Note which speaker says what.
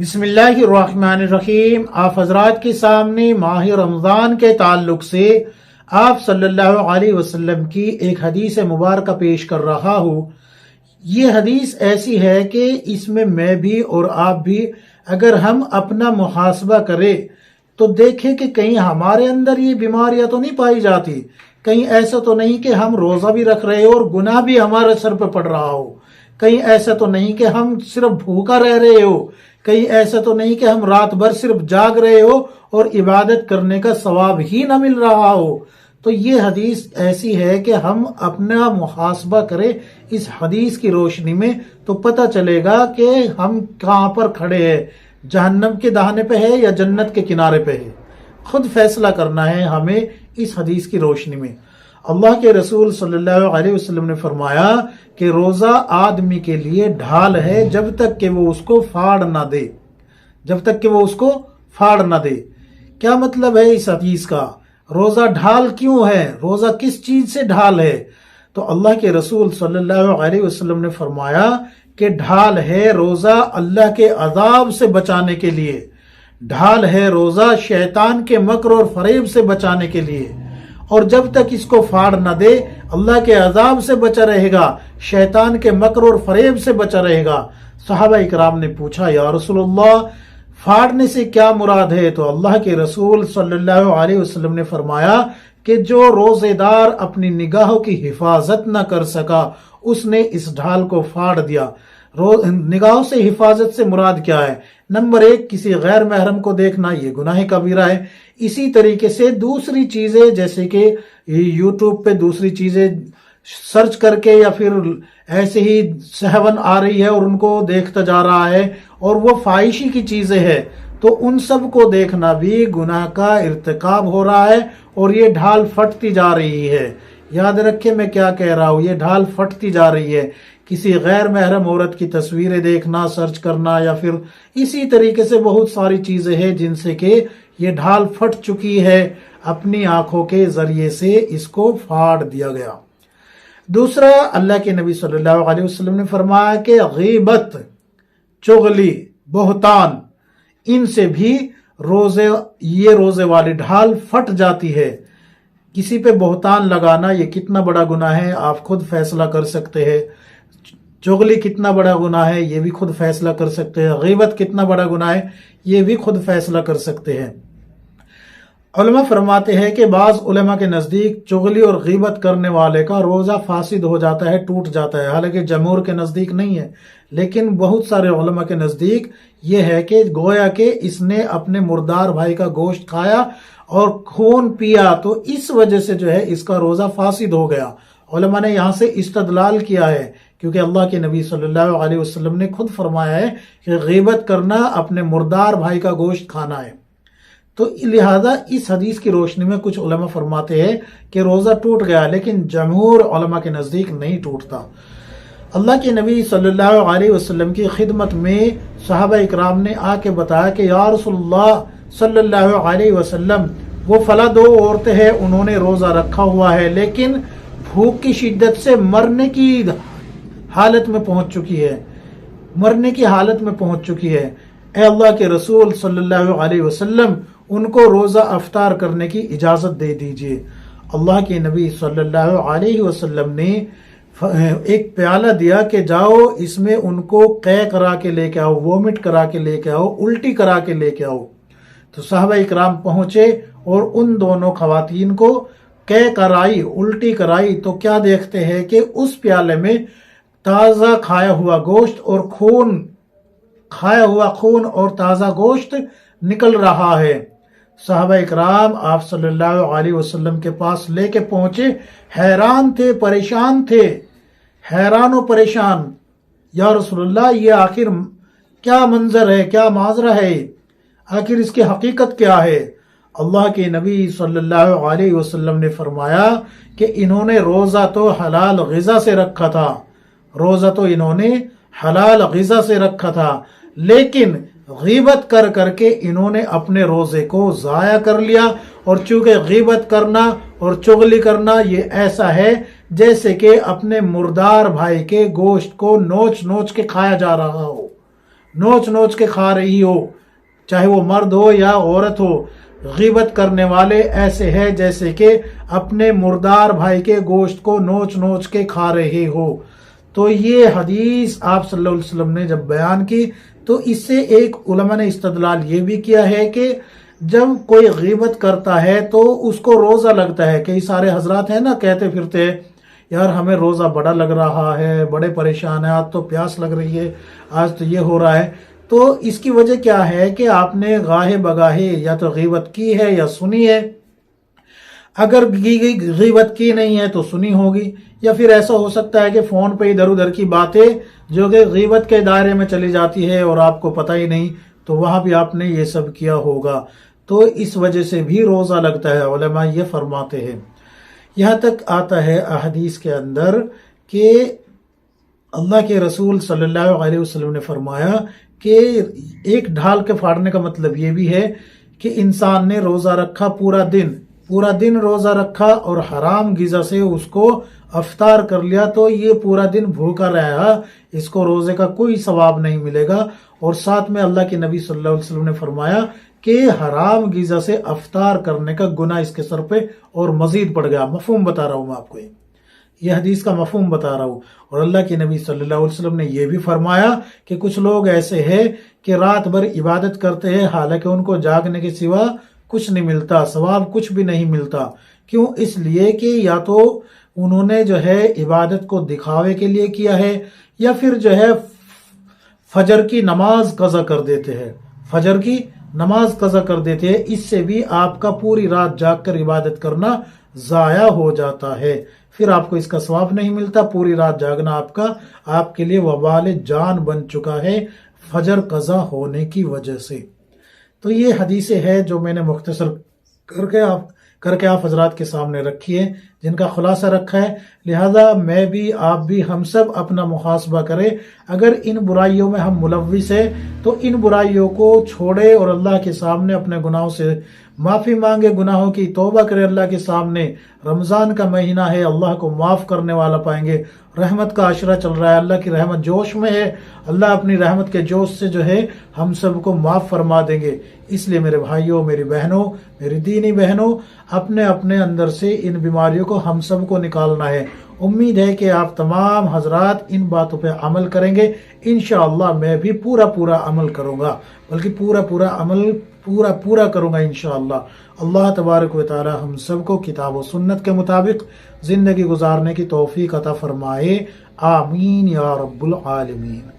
Speaker 1: بسم اللہ الرحمن الرحیم۔ آپ حضرات کے سامنے ماہ رمضان کے تعلق سے آپ صلی اللہ علیہ وسلم کی ایک حدیث مبارکہ پیش کر رہا ہوں۔ یہ حدیث ایسی ہے کہ اس میں بھی اور آپ بھی اگر ہم اپنا محاسبہ کریں تو دیکھیں کہ کہیں ہمارے اندر یہ بیماریاں تو نہیں پائی جاتی، کہیں ایسا تو نہیں کہ ہم روزہ بھی رکھ رہے ہو اور گناہ بھی ہمارے سر پہ پڑ رہا ہو، کہیں ایسا تو نہیں کہ ہم صرف بھوکا رہ رہے ہو، کہیں ایسا تو نہیں کہ ہم رات بھر صرف جاگ رہے ہو اور عبادت کرنے کا ثواب ہی نہ مل رہا ہو۔ تو یہ حدیث ایسی ہے کہ ہم اپنا محاسبہ کریں اس حدیث کی روشنی میں تو پتہ چلے گا کہ ہم کہاں پر کھڑے ہیں، جہنم کے دہانے پہ ہے یا جنت کے کنارے پہ ہے۔ خود فیصلہ کرنا ہے ہمیں اس حدیث کی روشنی میں۔ اللہ کے رسول صلی اللہ علیہ وسلم نے فرمایا کہ روزہ آدمی کے لیے ڈھال ہے جب تک کہ وہ اس کو پھاڑ نہ دے، جب تک کہ وہ اس کو پھاڑ نہ دے۔ کیا مطلب ہے اس حدیث کا؟ روزہ ڈھال کیوں ہے؟ روزہ کس چیز سے ڈھال ہے؟ تو اللہ کے رسول صلی اللہ علیہ وسلم نے فرمایا کہ ڈھال ہے روزہ اللہ کے عذاب سے بچانے کے لیے، ڈھال ہے روزہ شیطان کے مکر اور فریب سے بچانے کے لیے، اور جب تک اس کو پھاڑ نہ دے اللہ کے عذاب سے بچا رہے گا، شیطان کے مکر اور فریب سے بچا رہے گا۔ صحابہ اکرام نے پوچھا یا رسول اللہ پھاڑنے سے کیا مراد ہے؟ تو اللہ کے رسول صلی اللہ علیہ وسلم نے فرمایا کہ جو روزے دار اپنی نگاہوں کی حفاظت نہ کر سکا اس نے اس ڈھال کو پھاڑ دیا۔ نگاہوں سے حفاظت سے مراد کیا ہے؟ نمبر 1، کسی غیر محرم کو دیکھنا، یہ گناہ کبیرہ ہے۔ اسی طریقے سے دوسری چیزیں جیسے کہ یوٹیوب پہ دوسری چیزیں سرچ کر کے یا پھر ایسے ہی سہون آ رہی ہے اور ان کو دیکھتا جا رہا ہے اور وہ فحاشی کی چیزیں ہیں، تو ان سب کو دیکھنا بھی گناہ کا ارتکاب ہو رہا ہے اور یہ ڈھال پھٹتی جا رہی ہے۔ یاد رکھیں میں کیا کہہ رہا ہوں، یہ ڈھال پھٹتی جا رہی ہے۔ کسی غیر محرم عورت کی تصویریں دیکھنا، سرچ کرنا، یا پھر اسی طریقے سے بہت ساری چیزیں ہیں جن سے کہ یہ ڈھال پھٹ چکی ہے، اپنی آنکھوں کے ذریعے سے اس کو پھاڑ دیا گیا۔ دوسرا، اللہ کے نبی صلی اللہ علیہ وسلم نے فرمایا کہ غیبت، چغلی، بہتان، ان سے بھی روزے والی ڈھال پھٹ جاتی ہے۔ کسی پہ بہتان لگانا یہ کتنا بڑا گناہ ہے آپ خود فیصلہ کر سکتے ہیں۔ چغلی کتنا بڑا گناہ ہے یہ بھی خود فیصلہ کر سکتے ہیں۔ غیبت کتنا بڑا گناہ ہے یہ بھی خود فیصلہ کر سکتے ہیں۔ علماء فرماتے ہیں کہ بعض علماء کے نزدیک چغلی اور غیبت کرنے والے کا روزہ فاسد ہو جاتا ہے، ٹوٹ جاتا ہے، حالانکہ جمہور کے نزدیک نہیں ہے، لیکن بہت سارے علماء کے نزدیک یہ ہے کہ گویا کہ اس نے اپنے مردار بھائی کا گوشت کھایا اور خون پیا تو اس وجہ سے جو ہے اس کا روزہ فاسد ہو گیا۔ علماء نے یہاں سے استدلال کیا ہے کیونکہ اللہ کے نبی صلی اللہ علیہ وسلم نے خود فرمایا ہے کہ غیبت کرنا اپنے مردار بھائی کا گوشت کھانا ہے۔ تو لہذا اس حدیث کی روشنی میں کچھ علماء فرماتے ہیں کہ روزہ ٹوٹ گیا، لیکن جمہور علماء کے نزدیک نہیں ٹوٹتا۔ اللہ کے نبی صلی اللہ علیہ وسلم کی خدمت میں صحابہ اکرام نے آ کے بتایا کہ یا رسول اللہ صلی اللہ علیہ وسلم وہ فلاں 2 عورتیں ہیں، انہوں نے روزہ رکھا ہوا ہے لیکن بھوک کی شدت سے مرنے کی حالت میں پہنچ چکی ہے، مرنے کی حالت میں پہنچ چکی ہے۔ اے اللہ کے رسول صلی اللہ علیہ وسلم ان کو روزہ افطار کرنے کی اجازت دے دیجئے۔ اللہ کے نبی صلی اللہ علیہ وسلم نے ایک پیالہ دیا کہ جاؤ اس میں ان کو قے کرا کے لے کے آؤ، وومٹ کرا کے لے کے آؤ، الٹی کرا کے لے کے آؤ۔ تو صحابہ اکرام پہنچے اور ان دونوں خواتین کو قے کرائی، الٹی کرائی، تو کیا دیکھتے ہیں کہ اس پیالے میں تازہ کھایا ہوا گوشت اور کھایا ہوا خون اور تازہ گوشت نکل رہا ہے۔ صحابہ اکرام آپ صلی اللہ علیہ وسلم کے پاس لے کے پہنچے، حیران تھے، پریشان تھے، حیران و پریشان۔ یا رسول اللہ یہ آخر کیا منظر ہے، کیا ماجرا ہے، آخر اس کی حقیقت کیا ہے؟ اللہ کے نبی صلی اللہ علیہ وسلم نے فرمایا کہ انہوں نے روزہ تو حلال غذا سے رکھا تھا، روزہ تو انہوں نے حلال غذا سے رکھا تھا، لیکن غیبت کر کر کے انہوں نے اپنے روزے کو ضائع کر لیا۔ اور چونکہ غیبت کرنا اور چغلی کرنا یہ ایسا ہے جیسے کہ اپنے مردار بھائی کے گوشت کو نوچ نوچ کے کھایا جا رہا ہو، نوچ نوچ کے کھا رہی ہو، چاہے وہ مرد ہو یا عورت ہو۔ غیبت کرنے والے ایسے ہیں جیسے کہ اپنے مردار بھائی کے گوشت کو نوچ نوچ کے کھا رہے ہو۔ تو یہ حدیث آپ صلی اللہ علیہ وسلم نے جب بیان کی تو اس سے ایک علماء نے استدلال یہ بھی کیا ہے کہ جب کوئی غیبت کرتا ہے تو اس کو روزہ لگتا ہے۔ کئی سارے حضرات ہیں نا کہتے پھرتے ہیں یار ہمیں روزہ بڑا لگ رہا ہے، بڑے پریشان ہیں، آج تو پیاس لگ رہی ہے، آج تو یہ ہو رہا ہے۔ تو اس کی وجہ کیا ہے کہ آپ نے گاہے بگاہے یا تو غیبت کی ہے یا سنی ہے۔ اگر غیبت کی نہیں ہے تو سنی ہوگی، یا پھر ایسا ہو سکتا ہے کہ فون پہ ادھر ادھر کی باتیں جو کہ غیبت کے دائرے میں چلی جاتی ہے اور آپ کو پتہ ہی نہیں، تو وہاں بھی آپ نے یہ سب کیا ہوگا، تو اس وجہ سے بھی روزہ لگتا ہے، علماء یہ فرماتے ہیں۔ یہاں تک آتا ہے احادیث کے اندر کہ اللہ کے رسول صلی اللہ علیہ وسلم نے فرمایا کہ ایک ڈھال کے پھاڑنے کا مطلب یہ بھی ہے کہ انسان نے روزہ رکھا، پورا دن روزہ رکھا اور حرام غذا سے اس کو افطار کر لیا، تو یہ پورا دن بھوکا رہا، اس کو روزے کا کوئی ثواب نہیں ملے گا۔ اور ساتھ میں اللہ کے نبی صلی اللہ علیہ وسلم نے فرمایا کہ حرام غذا سے افطار کرنے کا گناہ اس کے سر پہ اور مزید بڑھ گیا۔ مفہوم بتا رہا ہوں میں آپ کو، یہ حدیث کا مفہوم بتا رہا ہوں۔ اور اللہ کے نبی صلی اللہ علیہ وسلم نے یہ بھی فرمایا کہ کچھ لوگ ایسے ہیں کہ رات بھر عبادت کرتے ہیں حالانکہ ان کو جاگنے کے سوا کچھ نہیں ملتا، ثواب کچھ بھی نہیں ملتا۔ کیوں؟ اس لیے کہ یا تو انہوں نے جو ہے عبادت کو دکھاوے کے لیے کیا ہے، یا پھر جو ہے فجر کی نماز قضا کر دیتے ہیں، فجر کی نماز قضا کر دیتے ہیں۔ اس سے بھی آپ کا پوری رات جاگ کر عبادت کرنا ضائع ہو جاتا ہے، پھر آپ کو اس کا ثواب نہیں ملتا۔ پوری رات جاگنا آپ کے لیے وبال جان بن چکا ہے فجر قضا ہونے کی وجہ سے۔ تو یہ حدیثیں ہیں جو میں نے مختصر کر کے آپ حضرات کے سامنے رکھی ہے، جن کا خلاصہ رکھا ہے۔ لہذا میں بھی، آپ بھی، ہم سب اپنا محاسبہ کریں۔ اگر ان برائیوں میں ہم ملوث ہیں تو ان برائیوں کو چھوڑے اور اللہ کے سامنے اپنے گناہوں سے معافی مانگے، گناہوں کی توبہ کرے اللہ کے سامنے۔ رمضان کا مہینہ ہے، اللہ کو معاف کرنے والا پائیں گے۔ رحمت کا عشرہ چل رہا ہے، اللہ کی رحمت جوش میں ہے، اللہ اپنی رحمت کے جوش سے جو ہے ہم سب کو معاف فرما دیں گے۔ اس لیے میرے بھائیوں، میری بہنوں، میری دینی بہنوں، اپنے اپنے اندر سے ان بیماریوں کو ہم سب کو نکالنا ہے۔ امید ہے کہ آپ تمام حضرات ان باتوں پہ عمل کریں گے۔ انشاءاللہ میں بھی پورا عمل کروں گا، بلکہ پورا کروں گا انشاءاللہ۔ اللہ تبارک و تعالی ہم سب کو کتاب و سنت کے مطابق زندگی گزارنے کی توفیق عطا فرمائے۔ آمین یا رب العالمین۔